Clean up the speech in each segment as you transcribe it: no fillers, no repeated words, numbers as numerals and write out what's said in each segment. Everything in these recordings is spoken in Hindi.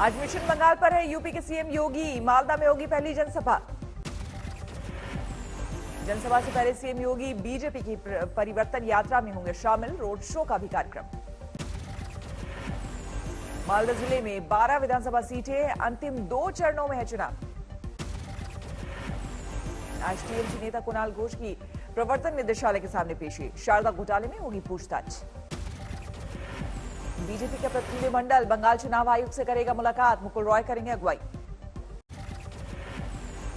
आज मिशन बंगाल पर है यूपी के सीएम योगी। मालदा में होगी पहली जनसभा। जनसभा से पहले सीएम योगी बीजेपी की परिवर्तन यात्रा में होंगे शामिल। रोड शो का भी कार्यक्रम। मालदा जिले में 12 विधानसभा सीटें, अंतिम 2 चरणों में है चुनाव। आज टीएमसी नेता कुणाल घोष की प्रवर्तन निदेशालय के सामने पेशी। शारदा घोटाले में होगी पूछताछ। बीजेपी का प्रतिनिधिमंडल बंगाल चुनाव आयोग से करेगा मुलाकात। मुकुल रॉय करेंगे अगुवाई।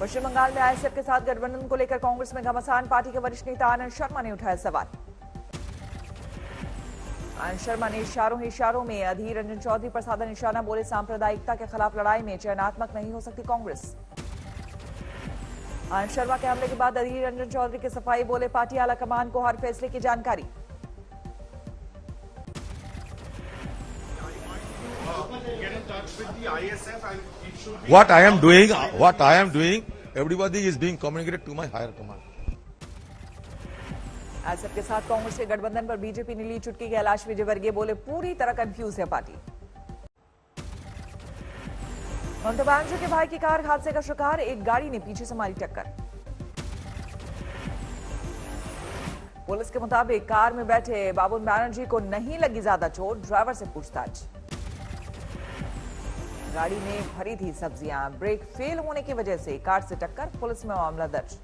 पश्चिम बंगाल में आईएसएफ के साथ गठबंधन को लेकर कांग्रेस में घमासान। पार्टी के वरिष्ठ नेता आनंद शर्मा ने उठाया सवाल। आनंद शर्मा ने इशारों ही इशारों में अधीर रंजन चौधरी पर साधा निशाना। बोले सांप्रदायिकता के खिलाफ लड़ाई में चयनात्मक नहीं हो सकती कांग्रेस। आनंद शर्मा के हमले के बाद अधीर रंजन चौधरी की सफाई। बोले पार्टी आलाकमान को हर फैसले की जानकारी। What I am doing, everybody is being communicated to my higher command. ISF के साथ कांग्रेस के गठबंधन पर बीजेपी ने ली चुटकी। कैलाश विजयवर्गीय बोले पूरी तरह कंफ्यूज है पार्टी। ममता बनर्जी के भाई की कार हादसे का शिकार। एक गाड़ी ने पीछे से मारी टक्कर। पुलिस के मुताबिक कार में बैठे बाबुल बनर्जी को नहीं लगी ज्यादा चोट। ड्राइवर से पूछताछ। गाड़ी में भरी थी सब्जियां। ब्रेक फेल होने की वजह से कार से टक्कर। पुलिस में मामला दर्ज।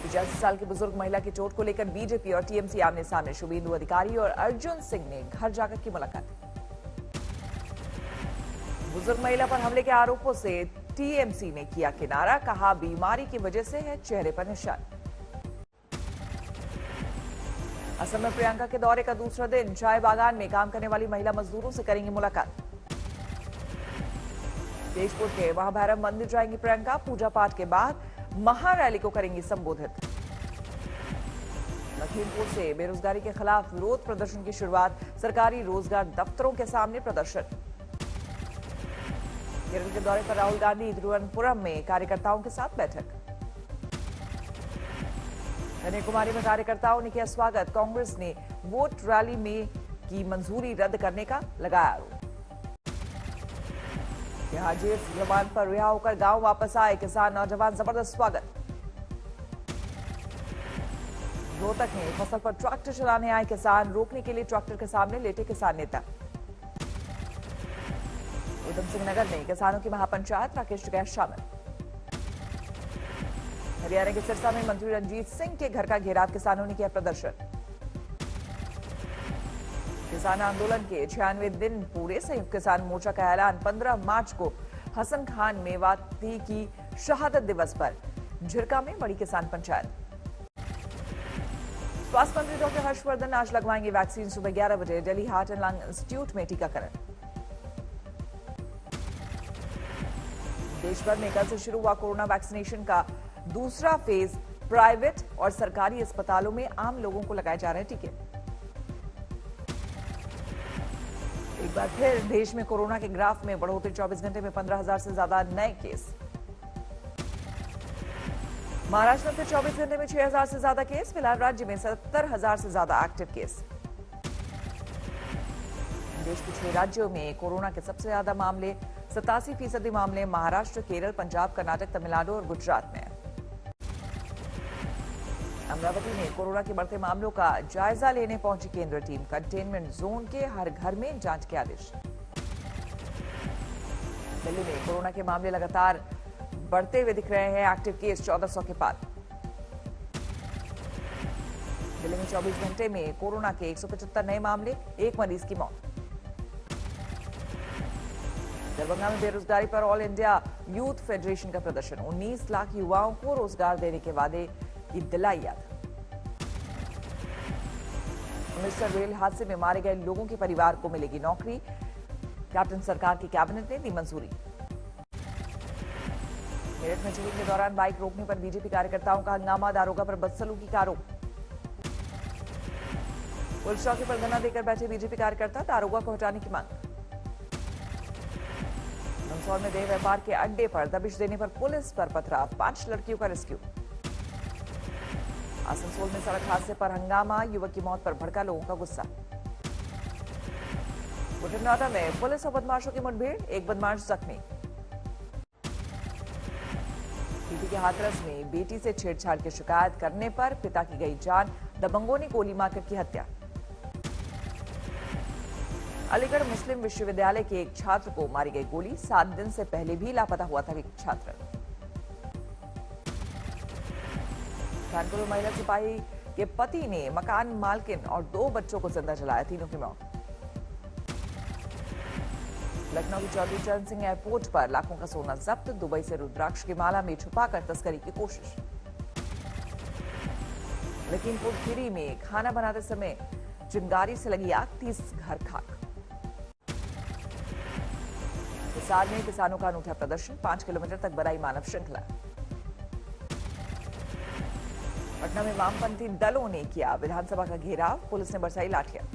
85 साल की बुजुर्ग महिला की चोट को लेकर बीजेपी और टीएमसी आमने सामने। शुभेंदु अधिकारी और अर्जुन सिंह ने घर जाकर की मुलाकात। बुजुर्ग महिला पर हमले के आरोपों से टीएमसी ने किया किनारा। कहा बीमारी की वजह से है चेहरे पर निशान। असम में प्रियंका के दौरे का दूसरा दिन। चाय बागान में काम करने वाली महिला मजदूरों से करेंगी मुलाकात। तेजपुर के महाभैरव मंदिर जाएंगी प्रियंका। पूजा पाठ के बाद महारैली को करेंगी संबोधित। लखीमपुर से बेरोजगारी के खिलाफ विरोध प्रदर्शन की शुरुआत। सरकारी रोजगार दफ्तरों के सामने प्रदर्शन। केरल के दौरे पर राहुल गांधी। तिरुवनंतपुरम में कार्यकर्ताओं के साथ बैठक। कन्याकुमारी में कार्यकर्ताओं ने किया स्वागत। कांग्रेस ने वोट रैली में की मंजूरी रद्द करने का लगाया आरोप। यहां जेल जवान पर रिहा होकर गांव वापस आए किसान नौजवान। जबरदस्त स्वागत। रोहतक में फसल पर ट्रैक्टर चलाने आए किसान। रोकने के लिए ट्रैक्टर के सामने लेटे किसान नेता। उधम सिंह नगर में किसानों की महापंचायत। राकेश टिकैत शामिल। हरियाणा के सिरसा में मंत्री रंजीत सिंह के घर का घेराव। किसानों ने किया प्रदर्शन। किसान आंदोलन के 96 दिन पूरे। संयुक्त किसान मोर्चा का ऐलान। 15 मार्च को हसन खान मेवाती की शहादत दिवस पर झिरका में बड़ी किसान पंचायत। स्वास्थ्य मंत्री डॉक्टर हर्षवर्धन आज लगवाएंगे वैक्सीन। सुबह 11 बजे Delhi heart and lung institute में टीकाकरण। देश भर में कल से शुरू हुआ कोरोना वैक्सीनेशन का दूसरा फेज। प्राइवेट और सरकारी अस्पतालों में आम लोगों को लगाए जा रहे हैं टीके। एक बार फिर देश में कोरोना के ग्राफ में बढ़ोतरी। 24 घंटे में 15,000 से ज्यादा नए केस। महाराष्ट्र में फिर 24 घंटे में 6,000 से ज्यादा केस। फिलहाल राज्य में 70,000 से ज्यादा एक्टिव केस। देश के 6 राज्यों में कोरोना के सबसे ज्यादा मामले 87% मामले महाराष्ट्र, केरल, पंजाब, कर्नाटक, तमिलनाडु और गुजरात में। अमरावती में कोरोना के बढ़ते मामलों का जायजा लेने पहुंची केंद्रीय टीम। कंटेनमेंट जोन के हर घर में जांच के आदेश। दिल्ली में कोरोना के मामले लगातार बढ़ते हुए दिख रहे हैं। एक्टिव केस 1400 के पार। दिल्ली में 24 घंटे में कोरोना के 175 नए मामले। 1 मरीज की मौत। दरभंगा में बेरोजगारी पर ऑल इंडिया यूथ फेडरेशन का प्रदर्शन। 19 लाख युवाओं को रोजगार देने के वादे की दिलाई याद। अमृतसर रेल हादसे में मारे गए लोगों के परिवार को मिलेगी नौकरी। कैप्टन सरकार की कैबिनेट ने दी मंजूरी। मेरठ में चेकिंग के दौरान बाइक रोकने पर बीजेपी कार्यकर्ताओं का हंगामा। दारोगा पर बदसलूकी का आरोप। पुलिस चौकी पर धरना देकर बैठे बीजेपी कार्यकर्ता। दारोगा को हटाने की मांग। मंदसौर में देह व्यापार के अड्डे पर दबिश देने पर पुलिस पर पथराव। 5 लड़कियों का रेस्क्यू। आसनसोल में सड़क हादसे पर हंगामा। युवक की मौत पर भड़का लोगों का गुस्सा। छोटे नोएडा में पुलिस और बदमाशों की मुठभेड़, एक बदमाश जख्मी। यूपी के हाथरस में बेटी से छेड़छाड़ की शिकायत करने पर पिता की गई जान, दबंगों ने गोली मारकर की हत्या। अलीगढ़ मुस्लिम विश्वविद्यालय के एक छात्र को मारी गई गोली, 7 दिन से पहले भी लापता हुआ था एक छात्र। कानपुर में महिला सिपाही के पति ने मकान मालकिन और 2 बच्चों को जिंदा जलाया, तीनों की मौत। लखनऊ के चौधरी चरण सिंह एयरपोर्ट पर लाखों का सोना जब्त, दुबई से रुद्राक्ष की माला में छुपाकर तस्करी की कोशिश। लखीमपुर खीरी में खाना बनाते समय चिंगारी से लगी आग, 30 घर खाक। हिसार में किसानों का अनूठा प्रदर्शन, 5 किलोमीटर तक बढ़ाई मानव श्रृंखला। पटना में वामपंथी दलों ने किया विधानसभा का घेराव, पुलिस ने बरसाई लाठियां।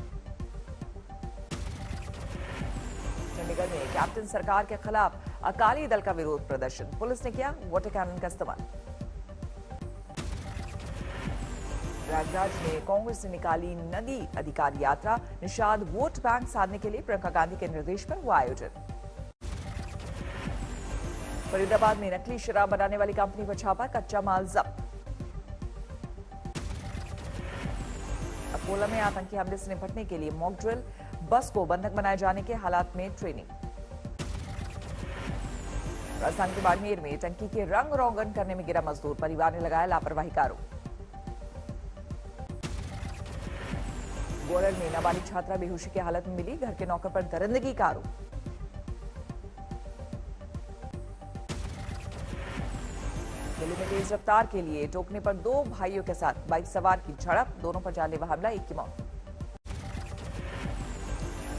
चंडीगढ़ में कैप्टन सरकार के खिलाफ अकाली दल का विरोध प्रदर्शन, पुलिस ने किया वाटर कैनन का इस्तेमाल। प्रयागराज में कांग्रेस ने निकाली नदी अधिकार यात्रा, निषाद वोट बैंक साधने के लिए प्रियंका गांधी के निर्देश पर हुआ आयोजन। फरीदाबाद में नकली शराब बनाने वाली कंपनी पर छापा, कच्चा माल जब्त। अकोला में आतंकी हमले से निपटने के लिए मॉक ड्रिल, बस को बंधक बनाए जाने के हालात में ट्रेनिंग। राजस्थान के बाड़मेर में टंकी के रंग रोगन करने में गिरा मजदूर, परिवार ने लगाया लापरवाही का आरोप। गोरल में नाबालिग छात्रा बेहोशी की हालत में मिली, घर के नौकर पर दरिंदगी का आरोप। दिल्ली में तेज रफ्तार के लिए टोकने पर 2 भाइयों के साथ बाइक सवार की झड़प, दोनों पर जानलेवा हमला, एक की मौत।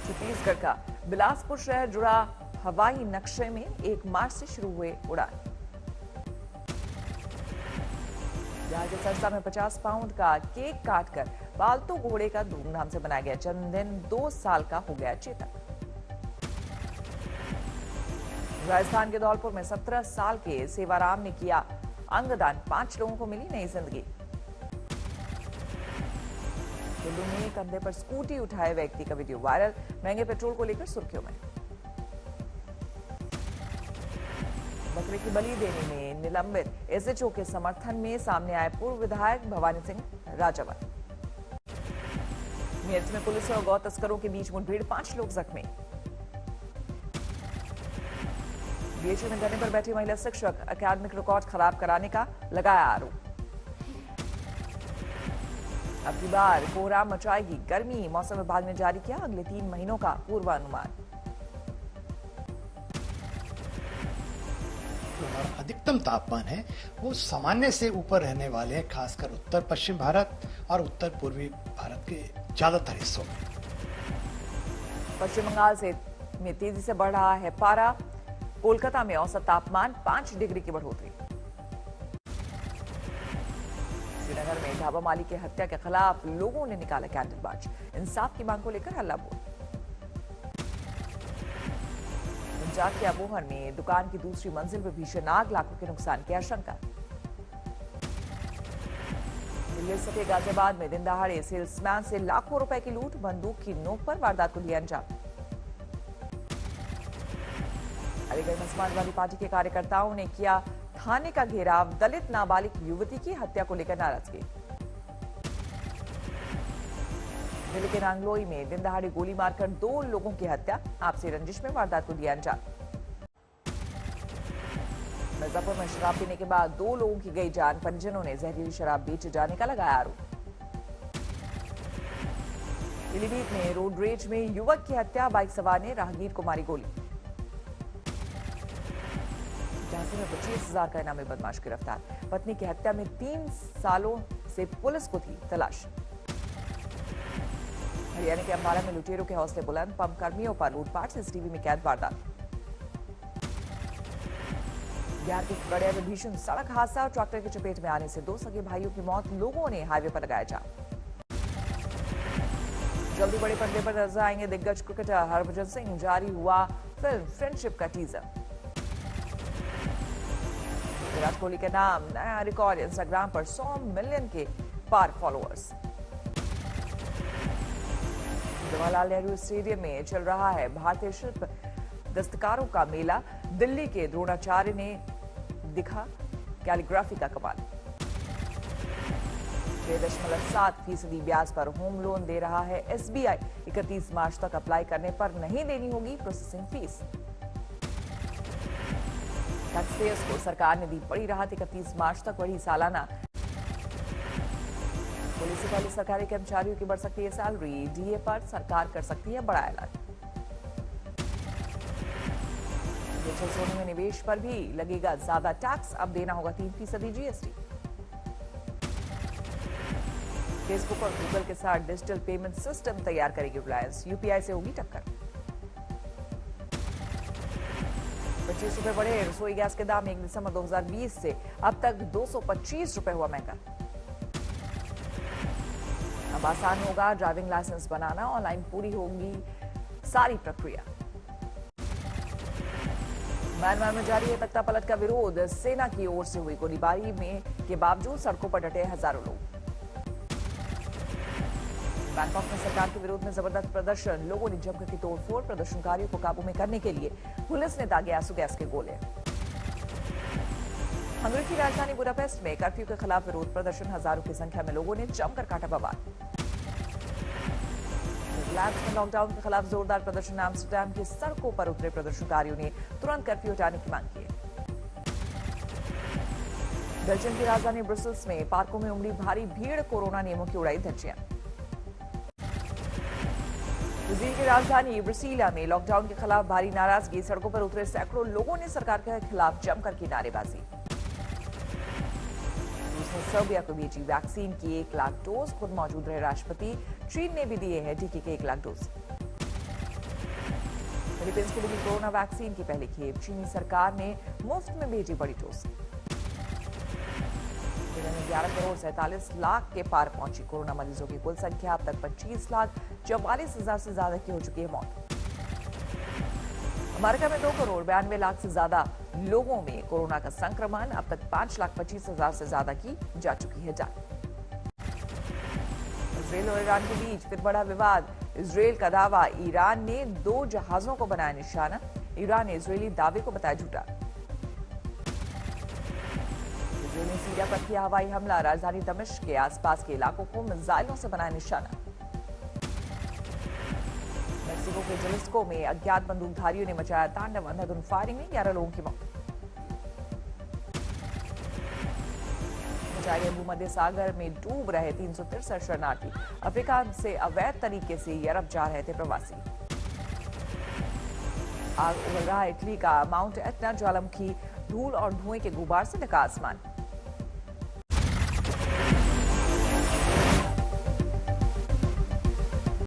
छत्तीसगढ़ का बिलासपुर शहर जुड़ा हवाई नक्शे में 1 मार्च से शुरू हुए उड़ान। जहां के सरसा में 50 पाउंड का केक काटकर पालतू घोड़े का धूमधाम से मनाया गया जन्मदिन, 2 साल का हो गया चेतक। राजस्थान के धौलपुर में 17 साल के सेवाराम ने किया अंगदान, 5 लोगों को मिली नई जिंदगी। कुल्लू में कंधे पर स्कूटी उठाए व्यक्ति का वीडियो वायरल, महंगे पेट्रोल को लेकर सुर्खियों में। बकरे की बलि देने में निलंबित एसएचओ के समर्थन में सामने आए पूर्व विधायक भवानी सिंह राजावत। मेरठ में पुलिस और गौ तस्करों के बीच मुठभेड़, 5 लोग जख्मी। बीएचयू में धरने पर बैठी महिला शिक्षक, अकादमिक रिकॉर्ड खराब कराने का लगाया आरोप। अब की बार कोहराम मचाएगी गर्मी, मौसम विभाग ने जारी किया अगले 3 महीनों का पूर्वानुमान। अधिकतम तापमान है वो सामान्य से ऊपर रहने वाले हैं, खासकर उत्तर पश्चिम भारत और उत्तर पूर्वी भारत के ज्यादातर हिस्सों में। पश्चिम बंगाल में तेजी से बढ़ रहा है पारा, कोलकाता में औसत तापमान 5 डिग्री की बढ़ोतरी। श्रीनगर में ढाबा मालिक की हत्या के खिलाफ लोगों ने निकाला कैंडल मार्च, इंसाफ की मांग को लेकर हल्ला बोल। पंजाब के अबोहर में दुकान की दूसरी मंजिल पर भीषण आग, लाखों के नुकसान की आशंका। दिल्ली सके गाजियाबाद में दिन दहाड़े सेल्समैन से लाखों रुपए की लूट, बंदूक की नोक पर वारदात को दिया अंजाम। अलीगढ़ में समाजवादी पार्टी के कार्यकर्ताओं ने किया थाने का घेराव, दलित नाबालिग युवती की हत्या को लेकर नाराजगी। दिल्ली के नांगलोई में दिन दहाड़े गोली मारकर 2 लोगों की हत्या, आपसी रंजिश में वारदात को दिया अंजाम। मिर्जापुर में शराब पीने के बाद 2 लोगों की गई जान, परिजनों ने जहरीली शराब बेचे जाने का लगाया आरोप। पीलीभीत में रोड रेज में युवक की हत्या, बाइक सवार ने राहगीर को मारी गोली। झांसी में 25,000 का इनामी बदमाश गिरफ्तार, पत्नी की हत्या में 3 सालों से पुलिस को थी तलाश। हरियाणा के अंबाला में लुटेरों के हौसले बुलंद, पंप कर्मियों पर लूटपाट, सीसीटीवी में कैद वारदात। बिहार के खगड़िया में भीषण सड़क हादसा, ट्रैक्टर की चपेट में आने से 2 सगे भाइयों की मौत, लोगों ने हाईवे पर लगाया जाम। जल्दी बड़े पर्दे पर नजर आएंगे दिग्गज क्रिकेटर हरभजन सिंह, जारी हुआ फिल्म फ्रेंडशिप का टीजर। विराट कोहली के नाम नया रिकॉर्ड, इंस्टाग्राम पर 100 मिलियन के पार फॉलोअर्स। जवाहरलाल नेहरू स्टेडियम में चल रहा है भारतीय शिल्प दस्तकारों का मेला। दिल्ली के द्रोणाचार्य ने दिखा कैलीग्राफी का कमाल। 6.7% ब्याज पर होम लोन दे रहा है एसबीआई। 31 मार्च तक अप्लाई करने पर नहीं देनी होगी प्रोसेसिंग फीस। टैक्सपेयर्स को सरकार ने दी बड़ी राहत। 31 मार्च तक बढ़ी सालाना। पुलिस से पहले सरकारी कर्मचारियों की बढ़ सकती है सैलरी। डीए पर सरकार कर सकती है बड़ा ऐलान। डिजिटल सोने में निवेश पर भी लगेगा ज्यादा टैक्स। अब देना होगा 3% जीएसटी। फेसबुक और गूगल के साथ डिजिटल पेमेंट सिस्टम तैयार करेगी रिलायंस। यूपीआई से होगी टक्कर। 25 रुपए बढ़े रसोई गैस के दाम। 1 दिसंबर 2020 से अब तक 225 रुपए हुआ महंगा। अब आसान होगा ड्राइविंग लाइसेंस बनाना। ऑनलाइन पूरी होगी सारी प्रक्रिया। म्यांमार में जारी है तख्ता पलट का विरोध। सेना की ओर से हुई गोलीबारी में के बावजूद सड़कों पर डटे हजारों लोग। बैंकॉक में सरकार के विरोध में जबरदस्त प्रदर्शन। लोगों ने जमकर की तोड़फोड़। प्रदर्शनकारियों को काबू में करने के लिए पुलिस ने दागे आंसू गैस के गोले। हंगरी की राजधानी बुडापेस्ट में कर्फ्यू के खिलाफ विरोध प्रदर्शन। हजारों की संख्या में लोगों ने जमकर काटा बवाल। नीदरलैंड्स में लॉकडाउन के खिलाफ जोरदार प्रदर्शन। एम्स्टरडैम की सड़कों पर उतरे प्रदर्शनकारियों ने तुरंत कर्फ्यू हटाने की मांग की। बेल्जियम की राजधानी ब्रसेल्स में पार्कों में उमड़ी भारी भीड़। कोरोना नियमों की उड़ाई धज्जियां। ब्राजील की राजधानी ब्रसीलिया में लॉकडाउन के खिलाफ भारी नाराजगी। सड़कों पर उतरे सैकड़ों लोगों ने सरकार के खिलाफ जमकर की नारेबाजी। रूस ने सर्बिया को भेजी वैक्सीन की 1 लाख डोज। खुद मौजूद रहे राष्ट्रपति। चीन ने भी दिए हैं टीके के 1 लाख डोज। फिलीपींस को मिली कोरोना वैक्सीन की पहली खेप। चीनी सरकार ने मुफ्त में भेजी बड़ी डोज। 11 करोड़ 47 लाख के पार पहुंची कोरोना मरीजों की कुल संख्या। अब तक 25,44,000 से ज्यादा की हो चुकी है मौत। अमेरिका में 2 करोड़ 92 लाख से ज्यादा लोगों में कोरोना का संक्रमण। अब तक 5,25,000 से ज्यादा की जा चुकी है जान। इजरायल और ईरान के बीच फिर बड़ा विवाद। इजरायल का दावा, ईरान ने 2 जहाजों को बनाया निशाना। ईरान ने इजरायली दावे को बताया झूठा। इजरायल ने सीरिया पर किया हवाई हमला। राजधानी दमिश्क के आसपास के इलाकों को मिसाइलों से बनाया निशाना। मेक्सिको के जलिस्को में अज्ञात बंदूकधारियों ने मचाया तांडव। अंधाधुंध फायरिंग में 11 लोगों की मौत। मचाए गए भूमध्य सागर में डूब रहे 363 शरणार्थी। अफ्रीका से अवैध तरीके से यूरोप जा रहे थे प्रवासी। आग उगल रहा इटली का माउंट एटना ज्वालामुखी। धूल और धुएं के गुबार से ढका आसमान।